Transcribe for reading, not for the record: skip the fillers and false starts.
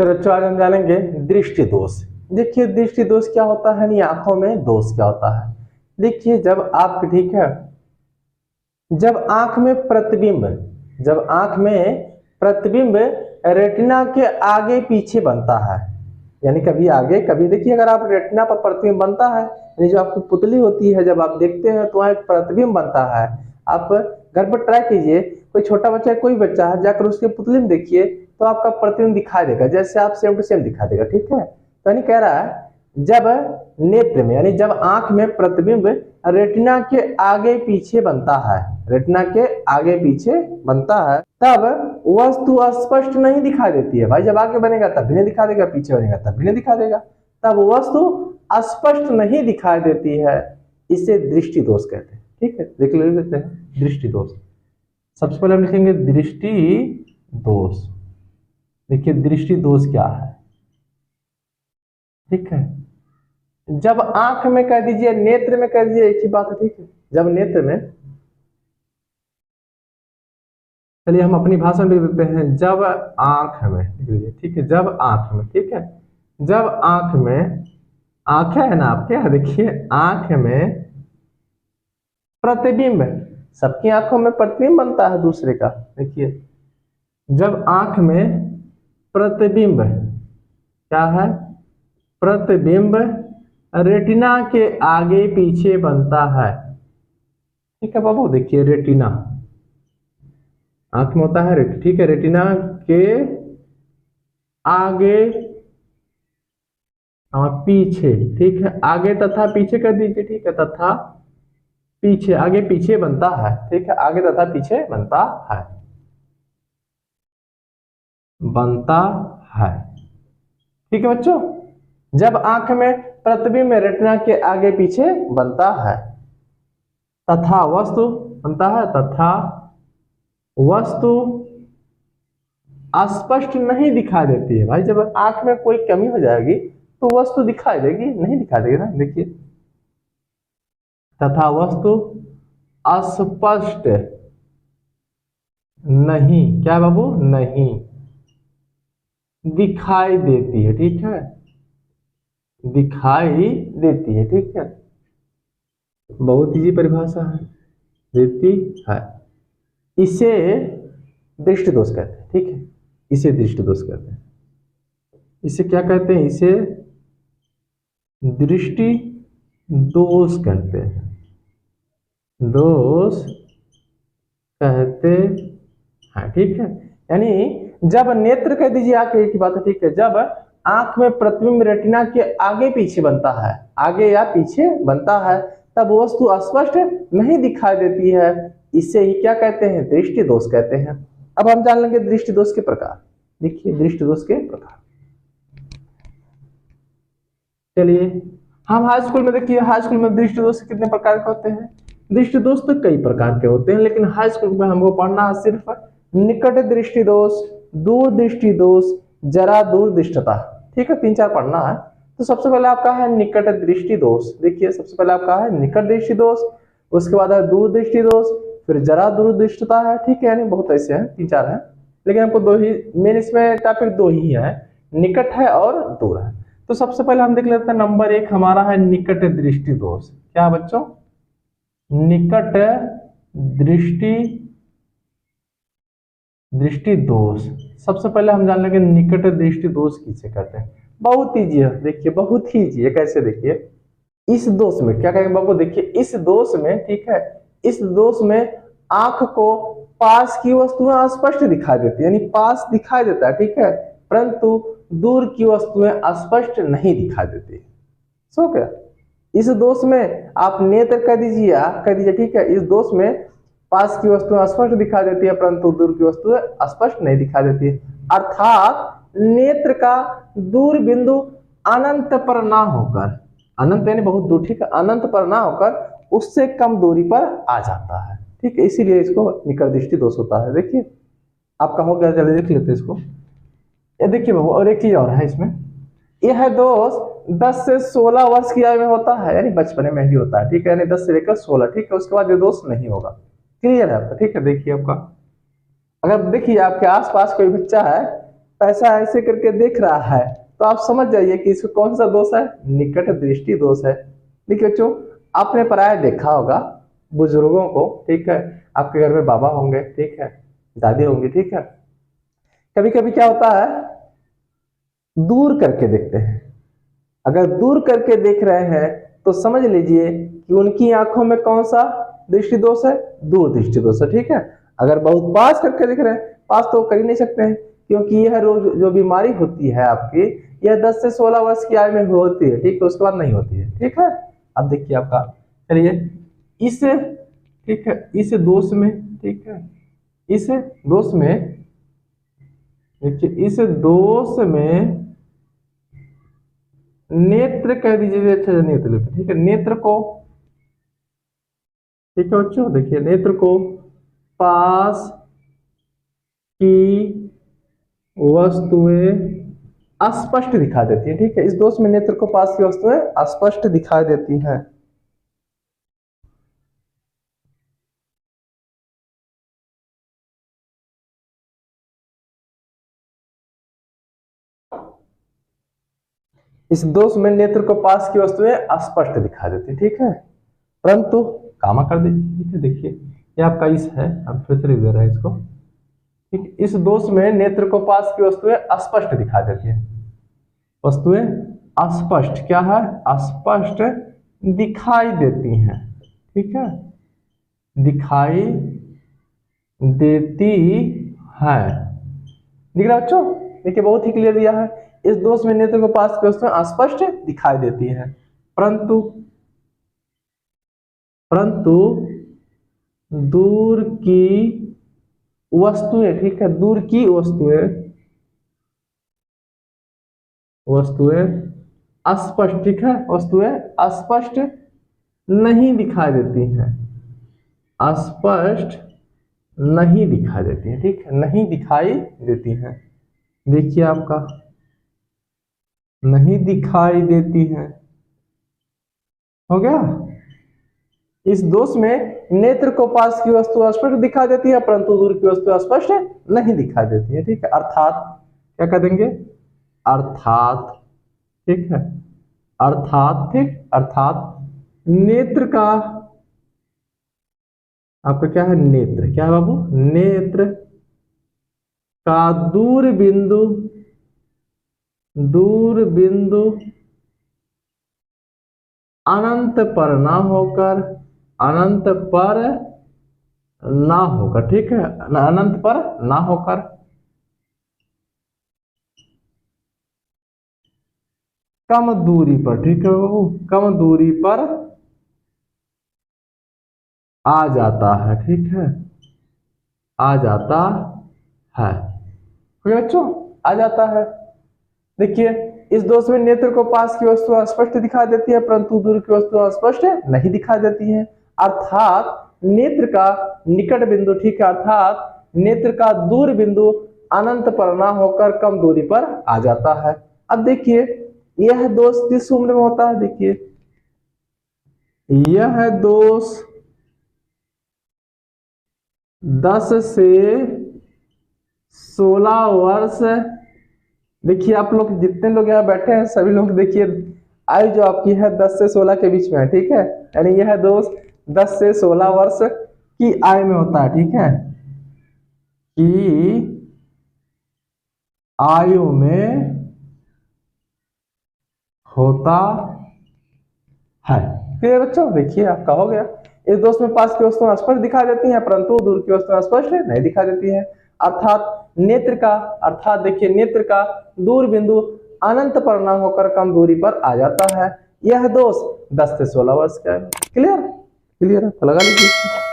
फिर बच्चों आज हम जानेंगे दृष्टि दोष। देखिए दृष्टि दोष क्या होता है, यानी आंखों में दोष क्या होता है। देखिए जब आप ठीक है, जब आंख में प्रतिबिंब रेटिना के आगे पीछे बनता है, यानी कभी आगे कभी, देखिए अगर आप रेटिना पर प्रतिबिंब बनता है, यानी जो आपकी पुतली होती है, जब आप देखते हैं तो वहाँ एक प्रतिबिंब बनता है। आप घर पर ट्राई कीजिए, कोई छोटा बच्चा कोई बच्चा है, जाकर उसके पुतली में देखिए तो आपका प्रतिबिंब दिखाई देगा, जैसे आप सेम टू सेम दिखाई देगा। ठीक है, तो यानी कह रहा है जब नेत्र में, यानी जब आंख में प्रतिबिंब रेटिना के आगे पीछे बनता है, रेटिना के आगे पीछे बनता है, तब वस्तु स्पष्ट नहीं दिखाई देती है। भाई जब आगे बनेगा तब भी नहीं दिखा देगा, पीछे बनेगा तब भी नहीं दिखा देगा, तब वस्तु स्पष्ट नहीं दिखाई देती है, इसे दृष्टि दोष कहते हैं। ठीक है, देख लेते हैं दृष्टि दोष। सबसे पहले हम लिखेंगे दृष्टि दोष। देखिए दृष्टि दोष क्या है। ठीक है, जब आंख में कह दीजिए, नेत्र में कह दीजिए, एक ही बात है। ठीक है, जब नेत्र में, चलिए हम अपनी भाषा में लिख देते हैं, जब आंख में लिख लीजिए। ठीक है, जब आंख में, ठीक है, जब आंख में, आंखें है ना आपके, देखिए आंख में प्रतिबिंब, सबकी आंखों में प्रतिबिंब बनता है दूसरे का। देखिए जब आंख में प्रतिबिंब क्या है, प्रतिबिंब रेटिना के आगे पीछे बनता है। ठीक है बाबू, देखिए रेटिना आंख में होता है, ठीक है, रेटिना के आगे पीछे, ठीक है, आगे तथा पीछे कर दीजिए। ठीक है, तथा पीछे, आगे पीछे बनता है। ठीक है, आगे तथा पीछे बनता है, बनता है। ठीक है बच्चों, जब आंख में प्रतिबिंब रेटिना के आगे पीछे बनता है, तथा वस्तु बनता है, तथा वस्तु स्पष्ट नहीं दिखाई देती है। भाई जब आंख में कोई कमी हो जाएगी तो वस्तु दिखाई देगी, नहीं दिखाई देगी ना। देखिए तथा वस्तु अस्पष्ट नहीं, क्या बाबू, नहीं दिखाई देती है। ठीक है, दिखाई देती है। ठीक है, बहुत इजी परिभाषा है, देती है। इसे दृष्टि दोष कहते हैं। ठीक है, इसे दृष्टि दोष कहते हैं। इसे क्या कहते हैं, इसे दृष्टि दोष कहते हैं, दोष कहते हैं। ठीक है, यानी जब नेत्र कह दीजिए, आंख एक ही बात है। ठीक है, जब आंख में प्रतिबिंब रेटिना के आगे पीछे बनता है, आगे या पीछे बनता है, तब वस्तु स्पष्ट नहीं दिखाई देती है, इसे ही क्या कहते हैं, दृष्टि दोष कहते हैं। अब हम जान लेंगे दृष्टि दोष के प्रकार। देखिए दृष्टि दोष के प्रकार, चलिए हम हाई स्कूल में, देखिए हाई स्कूल में दृष्टि दोष कितने प्रकार के होते हैं। दृष्टि दोष तो कई प्रकार के होते हैं, लेकिन हाई स्कूल में हमको पढ़ना है सिर्फ निकट दृष्टि दोष, दूर दृष्टि दोष, जरा दूर दृष्टता। ठीक है, 3-4 पढ़ना है। तो सबसे पहले आपका है निकट दृष्टि दोष। देखिए सबसे पहले आपका है निकट दृष्टि दोष, उसके बाद है दूर दृष्टि दोष, फिर जरा दूर दृष्टता है। ठीक है, यानी बहुत ऐसे हैं, 3-4 हैं, लेकिन हमको दो ही मेन इसमें टॉपिक दो ही है, निकट है और दूर है। तो सबसे पहले हम देख लेते हैं, नंबर 1 हमारा है निकट दृष्टि दोष। क्या बच्चों, निकट दृष्टि दोष। सबसे पहले हम जान लेंगे निकट दृष्टि दोष किसे कहते हैं। बहुत ईजी है, देखिए बहुत ही ईजी है। कैसे, देखिए इस दोष में क्या कहेंगे बाबू, देखिए इस दोष में, ठीक है, इस दोष में आंख को पास की वस्तुएं स्पष्ट दिखाई देती है, यानी पास दिखाई देता है। ठीक है, परंतु दूर की वस्तुएं स्पष्ट नहीं दिखाई देती। सो क्या, इस दोष में आप नेत्र कह दीजिए, ठीक है, इस दोष में पास की वस्तुएं स्पष्ट दिखाई देती है, परंतु दूर की वस्तुएं स्पष्ट नहीं दिखाई देती है। अर्थात नेत्र का दूर बिंदु अनंत पर ना होकर, अनंत यानी बहुत दूर, ठीक है, अनंत पर ना होकर उससे कम दूरी पर आ जाता है। ठीक है, इसीलिए इसको निकट दृष्टि दोष होता है। देखिए आपका हो गया, चलिए देख लेते हैं इसको। ये देखिए बाबू, और एक चीज और है इसमें, यह दोष 10 से 16 वर्ष की आयु में होता है, यानी बचपन में ही होता है। ठीक है, यानी 10 से लेकर 16, ठीक है, उसके बाद ये दोष नहीं होगा। क्लियर है आपका। ठीक है, देखिए आपका, अगर देखिए आपके आसपास कोई बच्चा है पैसा ऐसे करके देख रहा है, तो आप समझ जाइए कि इसको कौन सा दोष है, निकट दृष्टि दोष है। देखिए बच्चों, आपने प्राय देखा होगा बुजुर्गों को, ठीक है, आपके घर में बाबा होंगे, ठीक है, दादी होंगी, ठीक है, कभी कभी क्या होता है, दूर करके देखते हैं। अगर दूर करके देख रहे हैं तो समझ लीजिए कि उनकी आंखों में कौन सा दृष्टि दोष है, दूर दृष्टि दोष है, ठीक है। अगर बहुत पास करके देख रहे हैं, पास तो कर ही नहीं सकते हैं, क्योंकि यह रोज जो बीमारी होती है आपकी, यह 10 से 16 वर्ष की आयु में होती है, ठीक है, उसके बाद नहीं होती है, ठीक है। अब देखिए आपका, चलिए इस, ठीक है, इस दोष में, ठीक है, इस दोष में, देखिए इस दोष में नेत्र कह दीजिए, अच्छा नेत्र लेते, ठीक है, नेत्र को, ठीक है बच्चों, देखिए नेत्र को पास की वस्तुएं अस्पष्ट दिखा देती है, ठीक है। इस दोष में नेत्र को पास की वस्तुएं अस्पष्ट दिखाई देती हैं। इस दोष में नेत्र को पास की वस्तुएं अस्पष्ट दिखा देती, ठीक है, परंतु कामा कर दीजिए, ठीक है। देखिए ये आपका इस है, अब फिर से लिख दे रहा है इसको, ठीक। इस दोष में नेत्र को पास की वस्तुएं अस्पष्ट दिखा देती है, वस्तुएं अस्पष्ट क्या है, अस्पष्ट दिखाई देती हैं, ठीक है, दिखाई देती है। दिख रहा बच्चों, देखिए बहुत ही क्लियर दिया है। इस दोष में नेत्र को पास की वस्तुएं अस्पष्ट दिखाई देती है, परंतु परंतु दूर की वस्तुएं, ठीक है, दूर की वस्तुएं अस्पष्ट, ठीक है, वस्तुएं अस्पष्ट नहीं दिखाई देती हैं, अस्पष्ट नहीं दिखाई देती है, ठीक है, नहीं दिखाई देती है। देखिए आपका नहीं दिखाई देती है, हो गया। इस दोष में नेत्र को पास की वस्तु स्पष्ट दिखा देती है, परंतु दूर की वस्तु स्पष्ट नहीं दिखा देती है, ठीक है। अर्थात क्या कह देंगे, अर्थात, ठीक है, अर्थात, ठीक, अर्थात नेत्र का, आपका क्या है, नेत्र, क्या है बाबू, नेत्र का दूर बिंदु अनंत पर ना होकर, अनंत पर ना होकर, ठीक है, अनंत पर ना होकर कम दूरी पर, ठीक है बाबू, कम दूरी पर आ जाता है, ठीक है, आ जाता है, बच्चों, आ जाता है। देखिए इस दोष में नेत्र को पास की वस्तु स्पष्ट दिखा देती है, परंतु दूर की वस्तु स्पष्ट नहीं दिखा देती है। अर्थात नेत्र का निकट बिंदु, ठीक है, अर्थात नेत्र का दूर बिंदु अनंत पर ना होकर कम दूरी पर आ जाता है। अब देखिए यह दोष किस उम्र में होता है, देखिए यह दोष 10 से 16 वर्ष, देखिए आप लोग जितने लोग यहाँ बैठे हैं सभी लोग देखिए आयु जो आपकी है 10 से 16 के बीच में है, ठीक है, यानी यह दोष 10 से 16 वर्ष की आयु में होता है, ठीक है, कि आयु में होता है। क्लियर बच्चों, देखिए आपका हो गया। इस दोष में पास की वस्तुएं स्पष्ट दिखा देती हैं, परंतु दूर की वस्तुएं स्पष्ट नहीं दिखा देती हैं। अर्थात नेत्र का, अर्थात देखिए नेत्र का दूर बिंदु अनंत पर ना होकर कम दूरी पर आ जाता है। यह दोष 10 से 16 वर्ष का है। क्लियर, क्लियर है, लगा लीजिए।